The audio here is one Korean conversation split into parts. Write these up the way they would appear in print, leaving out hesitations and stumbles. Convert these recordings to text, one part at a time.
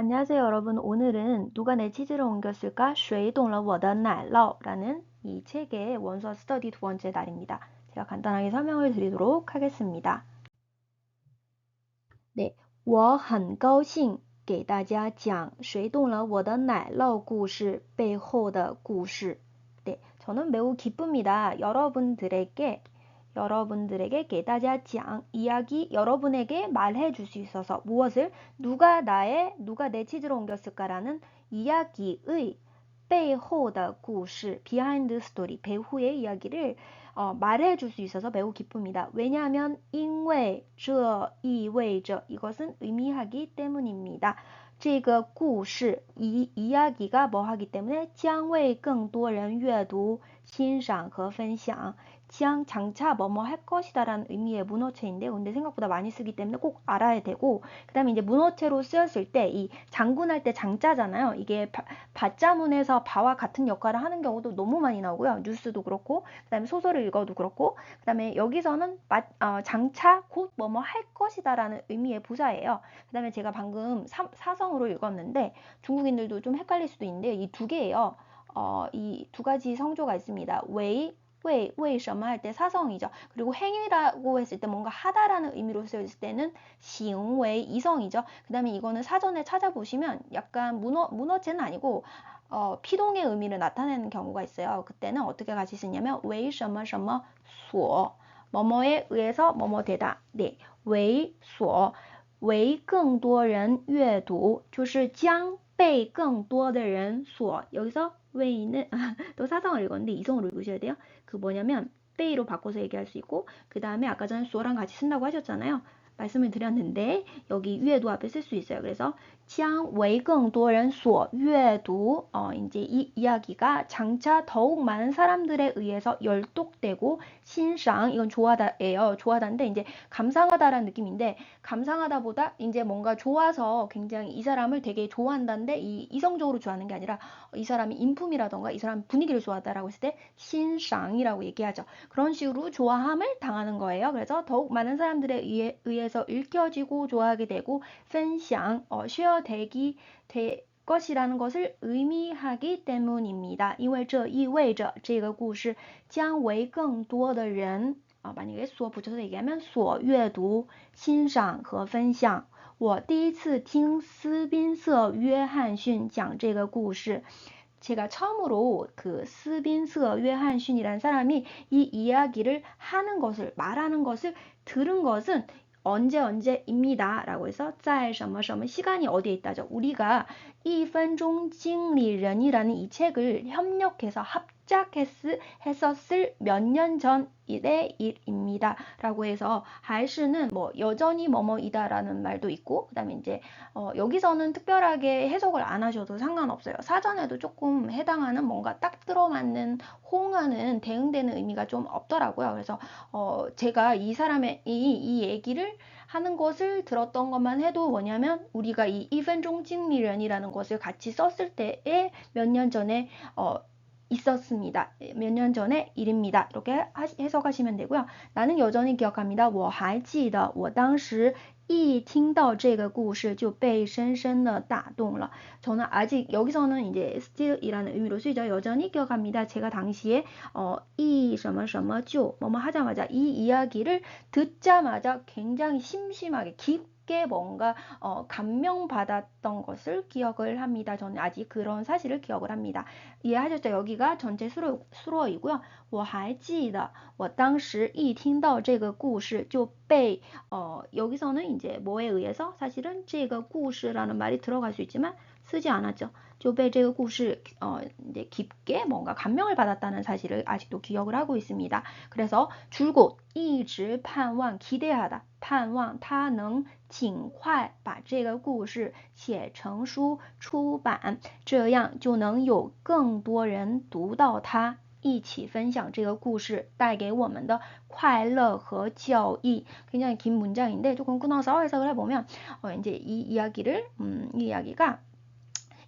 안녕하세요, 여러분. 오늘은 누가 내 치즈를 옮겼을까? 谁动了我的奶酪라는 이 책의 원서 스터디 두 번째 날입니다. 제가 간단하게 설명을 드리도록 하겠습니다. 네, 我很高兴给大家讲谁动了我的奶酪故事背后的故事. 네, 저는 매우 기쁩니다. 여러분들에게 给大家讲 이야기 여러분에게 말해 줄 수 있어서 무엇을 누가 내 치즈로 옮겼을까라는 이야기의 背后的故事 behind story 배후의 이야기를 말해 줄 수 있어서 매우 기쁩니다. 왜냐하면 因为这意味着 이것은 의미하기 때문입니다. 这个故事 이야기가 뭐 하기 때문에 将为更多人阅读欣赏和分享 장차 뭐뭐 할 것이다 라는 의미의 문어체인데요. 근데 생각보다 많이 쓰기 때문에 꼭 알아야 되고 그 다음에 이제 문어체로 쓰였을 때 이 장군할 때 장자잖아요. 이게 바자문에서 바와 같은 역할을 하는 경우도 너무 많이 나오고요. 뉴스도 그렇고 그 다음에 소설을 읽어도 그렇고 그 다음에 여기서는 장차 곧 뭐뭐 할 것이다 라는 의미의 부사예요. 그 다음에 제가 방금 사성으로 읽었는데 중국인들도 좀 헷갈릴 수도 있는데 이 두 개예요. 이 두 가지 성조가 있습니다. 왜什么할 때 사성이죠. 그리고 행위라고 했을 때 뭔가 하다라는 의미로 쓰였을 때는 行为 이성이죠. 그 다음에 이거는 사전에 찾아보시면 약간 문어체는 아니고 피동의 의미를 나타내는 경우가 있어요. 그때는 어떻게 같이 쓰냐면 为什么什么所 뭐뭐에 의해서 뭐뭐 되다. 네, 为所为更多人阅读就是将被更多的人所 여기서 왜는 또 사성을 읽었는데 이성으로 읽으셔야 돼요. 그 뭐냐면 베이로 바꿔서 얘기할 수 있고 그 다음에 아까 전에 수어랑 같이 쓴다고 하셨잖아요. 말씀을 드렸는데 여기 위에도 앞에 쓸 수 있어요. 그래서 将为更多人所阅读 이제 이 이야기가 장차 더욱 많은 사람들에 의해서 열독되고欣赏 이건 좋아하다예요. 좋아하다인데 이제 감상하다라는 느낌인데 감상하다보다 이제 뭔가 좋아서 굉장히 이 사람을 되게 좋아한다는데 이성적으로 좋아하는 게 아니라 이 사람이 인품이라던가 이 사람 분위기를 좋아하다라고 했을 때欣赏이라고 얘기하죠. 그런 식으로 좋아함을 당하는 거예요. 그래서 더욱 많은 사람들에 의해서 읽혀지고 좋아하게 되고 分享 쉐어 되기 될 것이라는 것을 의미하기 때문입니다. 因为这意味着这个故事将为更多的人 만약에 수어 붙여서 얘기하면 所阅读欣赏和分享我第一次听斯宾塞约翰逊讲这个故事 제가 처음으로 그 스빈서约翰逊이라는 사람이 이 이야기를 하는 것을 말하는 것을 들은 것은 언제입니다. 라고 해서 在什么什么 시간이 어디에 있다죠. 우리가 1分钟经理人이라는 이 책을 협력해서 했었을 몇 년 전일의 일입니다. 라고 해서 还是는 뭐 여전히 뭐뭐이다 라는 말도 있고 그 다음에 이제 여기서는 특별하게 해석을 안 하셔도 상관없어요. 사전에도 조금 해당하는 뭔가 딱 들어맞는 호응하는 대응되는 의미가 좀 없더라고요. 그래서 제가 이 사람의 이 얘기를 하는 것을 들었던 것만 해도 뭐냐면 우리가 이 1分钟经理人이라는 것을 같이 썼을 때에 몇 년 전에 있었습니다. 몇 년 전의 일입니다. 이렇게 해석하시면 되고요. 나는 여전히 기억합니다. 我还记得我当时一听到这个故事就被深深的打动了. 저는 아직 여기서는 이제 still이라는 의미로 쓰이죠. 여전히 기억합니다. 제가 당시에 이 什么什么就 뭐뭐 하자마자 이 이야기를 듣자마자 굉장히 심심하게 깊게 뭔가 감명받았던 것을 기억을 합니다. 저는 아직 그런 사실을 기억을 합니다. 이해하셨죠? 여기가 전체 수로이고요. 我还记得我当时一听到这个故事就被 여기서는 이제 뭐에 의해서 사실은 这个故事라는 말이 들어갈 수 있지만 쓰지 않았죠. 就被这个故事 이제 깊게 뭔가 감명을 받았다는 사실을 아직도 기억을 하고 있습니다. 그래서 줄곧 一直盼望 기대하다 盼望他能尽快把这个故事写成书出版这样就能有更多人读到它一起分享这个故事带给我们的快乐和教益 굉장히 긴 문장인데 조금 끊어서 해석을 해보면 이제 이 이야기가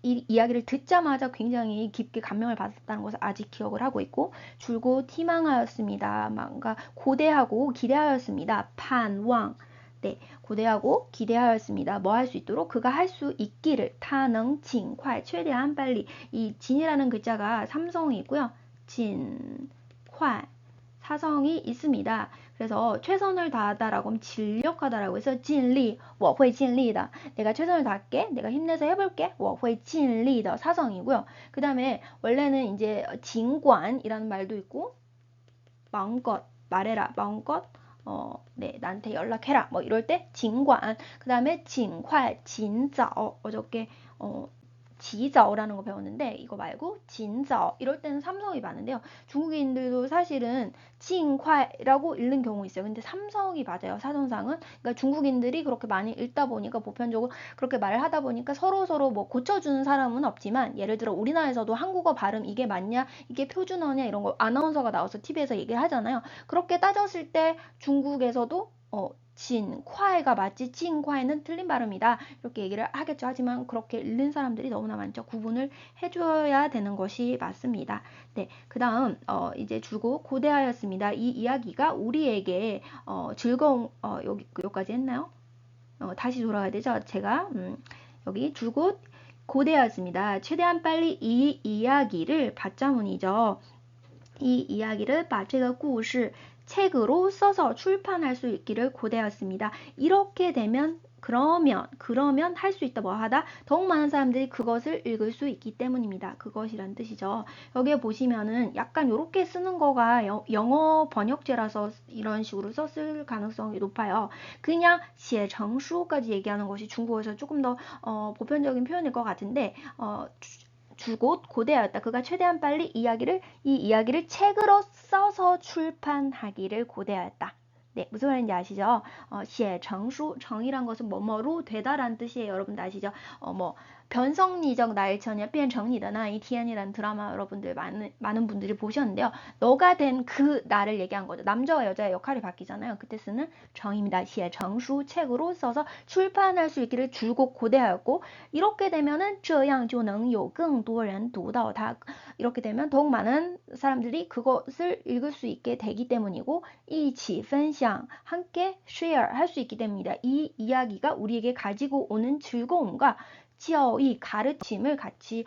이 이야기를 듣자마자 굉장히 깊게 감명을 받았다는 것을 아직 기억을 하고 있고 줄곧 희망하였습니다. 뭔가 고대하고 기대하였습니다. 판왕 네, 고대하고 기대하였습니다. 뭐 할 수 있도록 그가 할 수 있기를 타능 징快 최대한 빨리 이 진이라는 글자가 삼성이 있고요. 진快 사성이 있습니다. 그래서 최선을 다하다라고 하면 진력하다라고 해서 진리, 我会尽力的 내가 최선을 다할게, 내가 힘내서 해볼게, 我会尽力的 사성이고요. 그 다음에 원래는 이제 징관이라는 말도 있고 마음껏 말해라, 마음껏 네, 나한테 연락해라 뭐 이럴 때 징관, 그 다음에 징快 진짜오 어저께 지자오라는 거 배웠는데 이거 말고 진자오 이럴 때는 삼성이 많은데요. 중국인들도 사실은 징快라고 읽는 경우 있어요. 근데 삼성이 맞아요. 사전상은. 그러니까 중국인들이 그렇게 많이 읽다 보니까 보편적으로 그렇게 말을 하다 보니까 서로 뭐 고쳐주는 사람은 없지만 예를 들어 우리나라에서도 한국어 발음 이게 맞냐 이게 표준어냐 이런 거 아나운서가 나와서 TV에서 얘기를 하잖아요. 그렇게 따졌을 때 중국에서도 진,快가 맞지 진,快는 틀린 발음이다. 이렇게 얘기를 하겠죠. 하지만 그렇게 읽는 사람들이 너무나 많죠. 구분을 해줘야 되는 것이 맞습니다. 네, 그 다음 이제 줄곧 고대하였습니다. 이 이야기가 우리에게 즐거운 여기까지 했나요? 다시 돌아가야 되죠. 제가 여기 줄곧 고대하였습니다. 최대한 빨리 이 이야기를 받자문이죠. 이 이야기를 把这个故事 책으로 써서 출판할 수 있기를 고대하였습니다. 이렇게 되면 그러면 할 수 있다 뭐 하다 더욱 많은 사람들이 그것을 읽을 수 있기 때문입니다. 그것이란 뜻이죠. 여기에 보시면은 약간 이렇게 쓰는 거가 영어 번역제라서 이런 식으로 썼을 가능성이 높아요. 그냥 写成书까지 얘기하는 것이 중국어에서 조금 더 보편적인 표현일 것 같은데 줄곧 고대하였다. 그가 최대한 빨리 이 이야기를 책으로 써서 출판하기를 고대하였다. 네, 무슨 말인지 아시죠? 写成书, 정이란 것은 뭐뭐로 되다라는 뜻이에요. 여러분들 아시죠? 뭐 변성리적 나일처녀 变成你的那一天이라는 드라마 여러분들 많은 분들이 보셨는데요. 너가 된 그 날을 얘기한 거죠. 남자와 여자의 역할이 바뀌잖아요. 그때 쓰는 정입니다. 写成书 책으로 써서 출판할 수 있기를 줄곧 고대하였고 이렇게 되면은 这样就能有更多人读到它 이렇게 되면 더욱 많은 사람들이 그것을 읽을 수 있게 되기 때문이고 一起分享 함께 share 할 수 있기 때문입니다. 이 이야기가 우리에게 가지고 오는 즐거움과 教이 가르침을 같이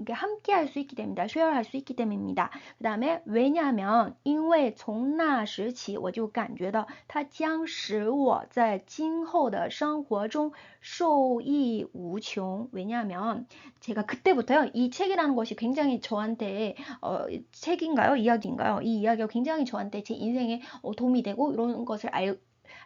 함께 할 수 있기 때문이다. share 할 수 있기 때문입니다. 그 다음에 왜냐하면 因为从那时起我就感觉到它将使我在今后的生活中受益无穷. 왜냐하면 제가 그때부터요. 이 책이라는 것이 굉장히 저한테 책인가요? 이야기인가요? 이 이야기가 굉장히 저한테 제 인생에 도움이 되고 이런 것을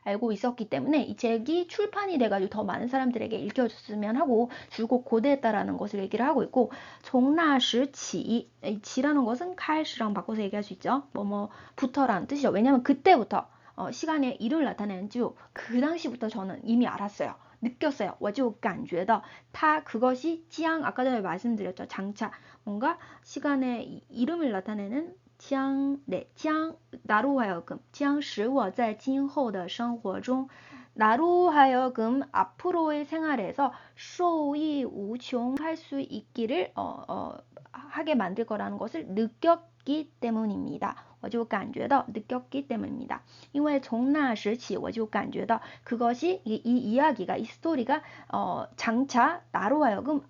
알고 있었기 때문에 이 책이 출판이 돼가지고 더 많은 사람들에게 읽혀줬으면 하고 줄곧 고대했다라는 것을 얘기를 하고 있고 从那时起 지라는 것은 开始랑 바꿔서 얘기할 수 있죠. 부터라는 뜻이죠. 왜냐면 그때부터 시간의 일을 나타내는 그 당시부터 저는 이미 알았어요. 느꼈어요. 我就感觉到 그것이 짱 아까 전에 말씀드렸죠. 장차 뭔가 시간의 이름을 나타내는 将 나로 하여금 将使我在今后的生活中 나로 하여금 앞으로의 생활에서 受益无穷 할 수 있기를 하게 만들 거라는 것을 느꼈기 때문입니다. 我就感觉到 느꼈기 때문입니다. 因为从那时起我就感觉到 그것이 이 이야기가 이 스토리가 장차 나로 하여금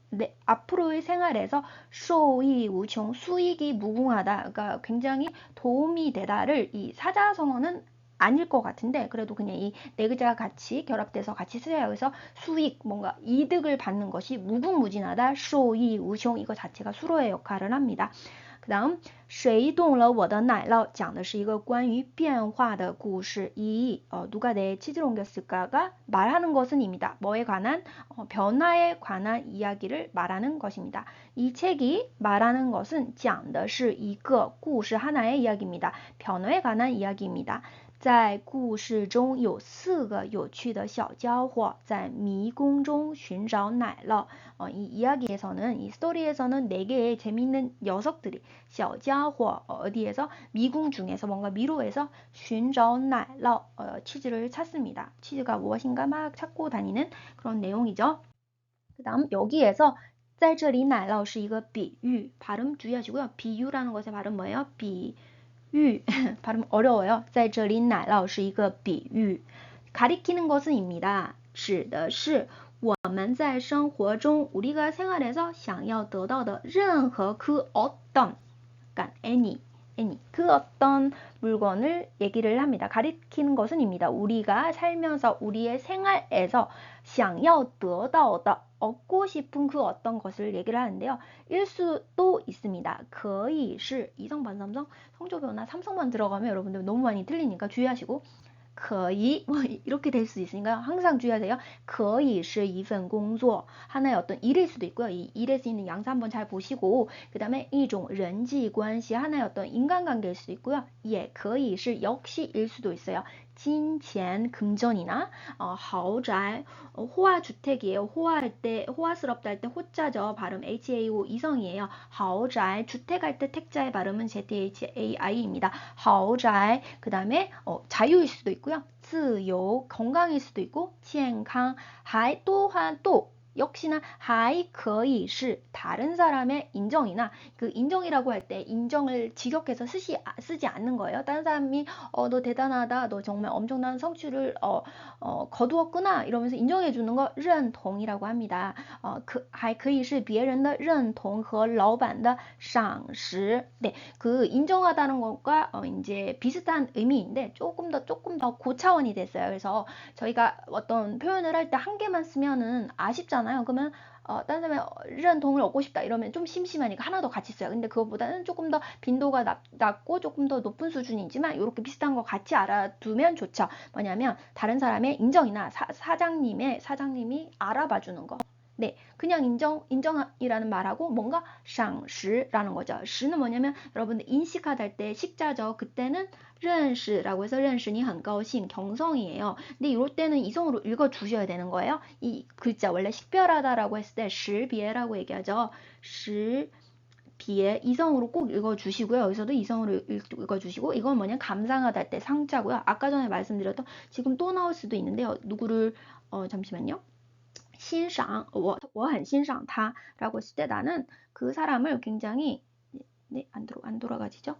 앞으로의 생활에서 受益无穷 수익이 무궁하다. 그러니까 굉장히 도움이 되다를 이 사자성어는 아닐 것 같은데 그래도 그냥 이 네 글자가 같이 결합돼서 같이 쓰여요. 그래서 수익 뭔가 이득을 받는 것이 무궁무진하다. 受益无穷 이거 자체가 수로의 역할을 합니다. 그 다음 谁动了我的奶酪 讲的是一个关于变化的故事. 이 누가 내 치즈를 옮겼을까가 말하는 것은 입니다. 뭐에 관한 변화에 관한 이야기를 말하는 것입니다. 이 책이 말하는 것은 讲的是一个故事 하나의 이야기입니다. 변화에 관한 이야기입니다. 在故事中有4个有趣的小家伙在迷宫中寻找奶酪. 이 이야기에서는 이 스토리에서는 4개의 재미있는 녀석들이 小家伙 어디에서 미궁 중에서 뭔가 미로에서 寻找奶酪 치즈를 찾습니다. 치즈가 무엇인가 막 찾고 다니는 그런 내용이죠. 그 다음 여기에서 在这里奶酪是一个比喻 발음 주의하시고요. 비유라는 것의 발음 뭐예요? 비유 발음 어려워요. 在这里奶酪是一个比喻 가리키는 것은입니다. 指的是我们在生活中 우리가 생활에서 想要得到的任何그 어떤 그러니까 any 그 어떤 물건을 얘기를 합니다. 가리키는 것은입니다. 우리가 살면서 우리의 생활에서 想要得到的 얻고 싶은 그 어떤 것을 얘기를 하는데요. 일 수도 있습니다. 可以是 이성, 반삼성, 성조변화, 삼성만 들어가면 여러분들 너무 많이 틀리니까 주의하시고 可以 뭐 이렇게 될 수 있으니까 항상 주의하세요. 可以是一份工作 하나의 어떤 일일 수도 있고요. 이 일에 쓰이는 양사 한번 잘 보시고 그 다음에 一种人际关系 하나의 어떤 인간관계일 수도 있고요. 예, 可以是 역시 일 수도 있어요. 金钱 금전이나 豪宅 호화주택이에요. 호화할 때 호화스럽다 할 때 호자죠. 발음 HAO 이성이에요. 豪宅 주택할 때 택자의 발음은 ZHAI입니다. 豪宅 그 다음에 자유일 수도 있고요. 自由 건강일 수도 있고 健康 还 또한 또 역시나 还可以是 다른 사람의 인정이나 그 인정이라고 할 때 인정을 직역해서 쓰지 않는 거예요. 다른 사람이 너 대단하다, 너 정말 엄청난 성취를 거두었구나 이러면서 인정해 주는 거 认同이라고 합니다. 还可以是别人的认同和老板的赏识. 네, 그 인정하다는 것과 이제 비슷한 의미인데 조금 더 고차원이 됐어요. 그래서 저희가 어떤 표현을 할 때 한 개만 쓰면은 아쉽잖아요. 그러면 다른 사람의认同을 얻고 싶다 이러면 좀 심심하니까 하나 더 같이 써요. 근데 그것보다는 조금 더 빈도가 낮고 조금 더 높은 수준이지만 이렇게 비슷한 거 같이 알아두면 좋죠. 뭐냐면 다른 사람의 인정이나 사장님이 알아봐 주는 거. 네, 그냥 인정이라는 말하고 뭔가 赏识라는 거죠. 识는 뭐냐면 여러분들 인식하다 할 때 식자죠. 그때는 认识라고 해서 认识你很高兴 경성이에요. 근데 이럴 때는 이성으로 읽어 주셔야 되는 거예요. 이 글자 원래 식별하다라고 했을 때 识别라고 얘기하죠. 识别 이성으로 꼭 읽어 주시고요. 여기서도 이성으로 읽어 주시고 이건 뭐냐 감상하다 할 때 상자고요. 아까 전에 말씀드렸던 지금 또 나올 수도 있는데요. 누구를 잠시만요. 欣赏, 我很欣赏他라고 했을 때 나는 그 사람을 굉장히 네, 안 돌아가지죠?